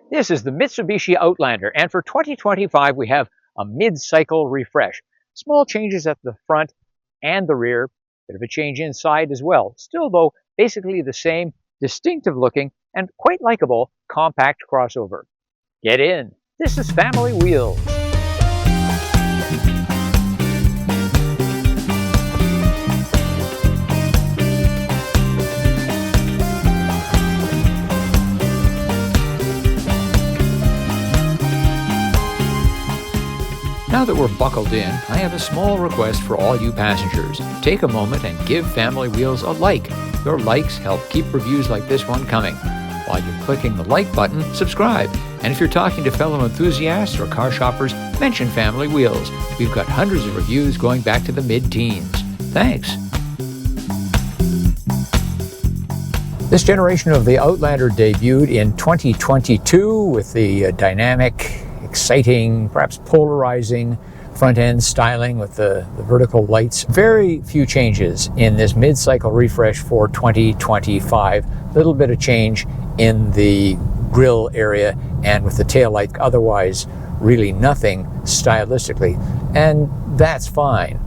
This is the Mitsubishi Outlander, and for 2025 we have a mid-cycle refresh. Small changes at the front and the rear, bit of a change inside as well. Still though, basically the same distinctive looking and quite likable compact crossover. Get in, this is Family Wheels. Now that we're buckled in, I have a small request for all you passengers. Take a moment and give Family Wheels a like. Your likes help keep reviews like this one coming. While you're clicking the like button, subscribe. And if you're talking to fellow enthusiasts or car shoppers, mention Family Wheels. We've got hundreds of reviews going back to the mid-teens. Thanks. This generation of the Outlander debuted in 2022 with the dynamic, exciting, perhaps polarizing front-end styling with the vertical lights. Very few changes in this mid-cycle refresh for 2025. Little bit of change in the grille area and with the taillight, otherwise really nothing stylistically, and that's fine.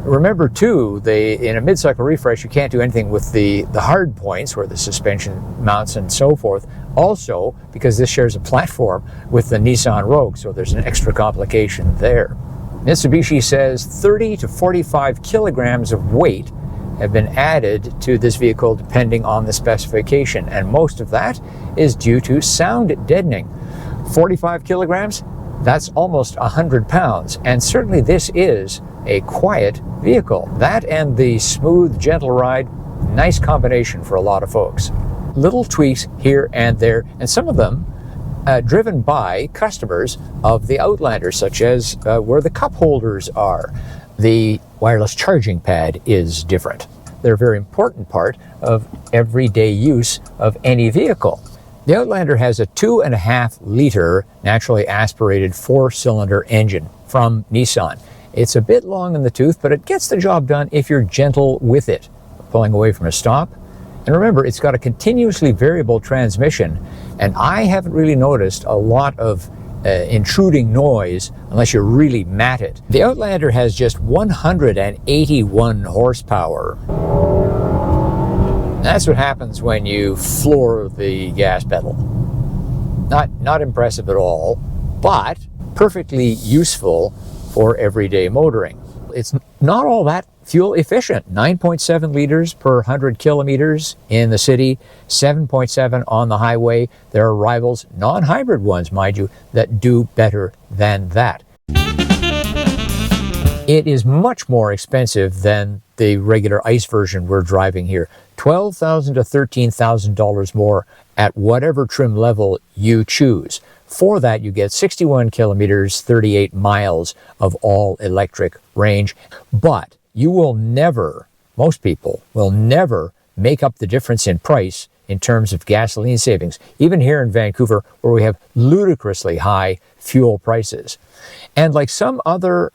Remember too, in a mid-cycle refresh you can't do anything with the hard points where the suspension mounts and so forth. Also, because this shares a platform with the Nissan Rogue, so there's an extra complication there. Mitsubishi says 30 to 45 kilograms of weight have been added to this vehicle depending on the specification, and most of that is due to sound deadening. 45 kilograms, that's almost 100 pounds, and certainly this is a quiet vehicle. That and the smooth, gentle ride, nice combination for a lot of folks. Little tweaks here and there, and some of them driven by customers of the Outlander, such as where the cup holders are. The wireless charging pad is different. They're a very important part of everyday use of any vehicle. The Outlander has a 2.5-liter naturally aspirated 4-cylinder engine from Nissan. It's a bit long in the tooth, but it gets the job done if you're gentle with it, pulling away from a stop. And remember, it's got a continuously variable transmission, and I haven't really noticed a lot of intruding noise unless you really mat it. The Outlander has just 181 horsepower. That's what happens when you floor the gas pedal. Not impressive at all, but perfectly useful for everyday motoring. It's not all that fuel efficient. 9.7 liters per 100 kilometers in the city, 7.7 on the highway. There are rivals, non-hybrid ones, mind you, that do better than that. It is much more expensive than the regular ICE version we're driving here. $12,000 to $13,000 more at whatever trim level you choose. For that, you get 61 kilometers, 38 miles of all-electric range. But you will never, most people will never make up the difference in price in terms of gasoline savings, even here in Vancouver, where we have ludicrously high fuel prices. And like some other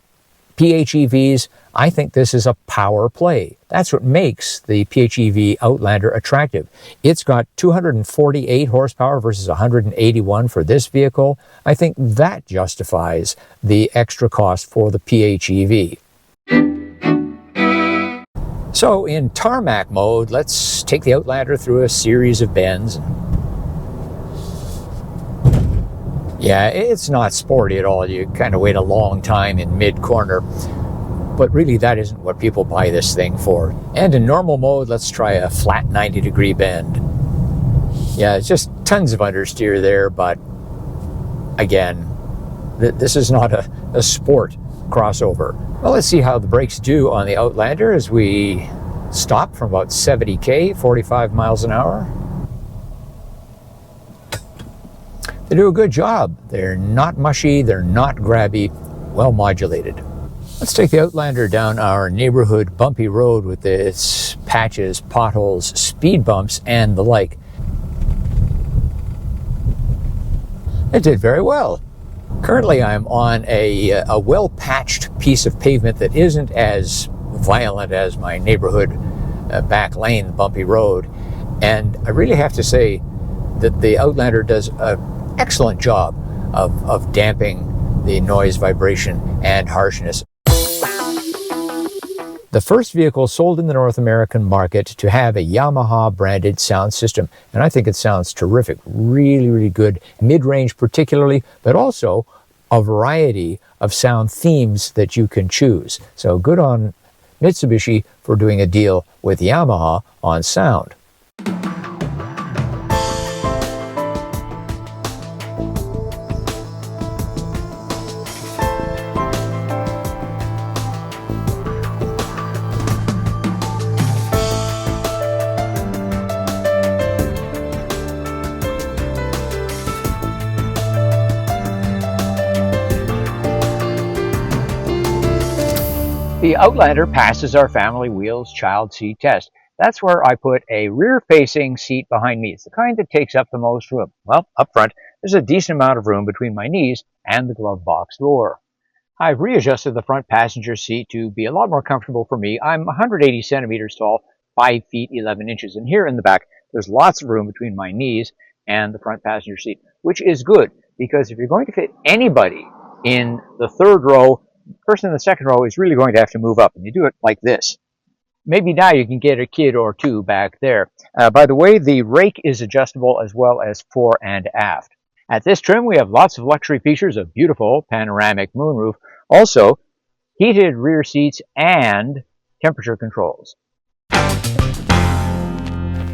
PHEVs, I think this is a power play. That's what makes the PHEV Outlander attractive. It's got 248 horsepower versus 181 for this vehicle. I think that justifies the extra cost for the PHEV. So in tarmac mode, let's take the Outlander through a series of bends. Yeah, it's not sporty at all. You kind of wait a long time in mid-corner. But really, that isn't what people buy this thing for. And in normal mode, let's try a flat 90-degree bend. Yeah, it's just tons of understeer there, but again, this is not a sport crossover. Well, let's see how the brakes do on the Outlander as we stop from about 70K, 45 miles an hour. They do a good job. They're not mushy, they're not grabby, well modulated. Let's take the Outlander down our neighborhood bumpy road with its patches, potholes, speed bumps, and the like. It did very well. Currently I'm on a well-patched piece of pavement that isn't as violent as my neighborhood back lane, bumpy road. And I really have to say that the Outlander does a excellent job of damping the noise, vibration, and harshness. The first vehicle sold in the North American market to have a Yamaha branded sound system. And I think it sounds terrific, really, really good, mid-range particularly, but also a variety of sound themes that you can choose. So good on Mitsubishi for doing a deal with Yamaha on sound. The Outlander passes our family wheels child seat test. That's where I put a rear-facing seat behind me. It's the kind that takes up the most room. Well, up front, there's a decent amount of room between my knees and the glove box door. I've readjusted the front passenger seat to be a lot more comfortable for me. I'm 180 centimeters tall, 5 feet 11 inches, and here in the back, there's lots of room between my knees and the front passenger seat, which is good because if you're going to fit anybody in the third row, the person in the second row is really going to have to move up, and you do it like this. Maybe now you can get a kid or two back there. By the way, the rake is adjustable as well as fore and aft. At this trim, we have lots of luxury features, a beautiful panoramic moonroof, also heated rear seats and temperature controls.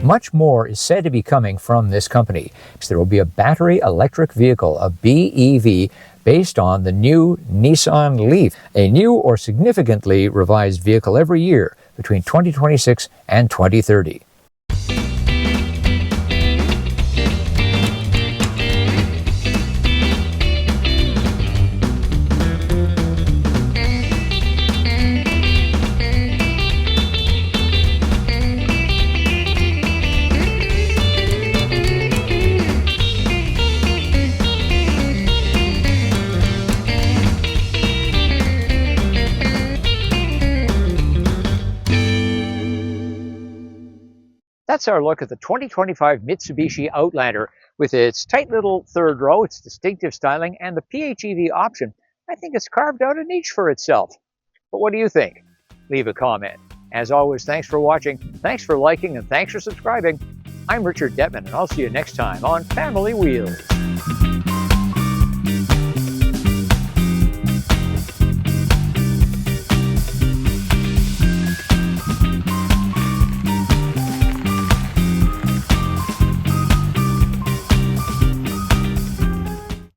Much more is said to be coming from this company. There will be a battery electric vehicle, a BEV, based on the new Nissan Leaf, a new or significantly revised vehicle every year between 2026 and 2030. That's our look at the 2025 Mitsubishi Outlander with its tight little third row, its distinctive styling, and the PHEV option. I think it's carved out a niche for itself. But what do you think? Leave a comment. As always, thanks for watching, thanks for liking, and thanks for subscribing. I'm Richard Detman, and I'll see you next time on Family Wheels.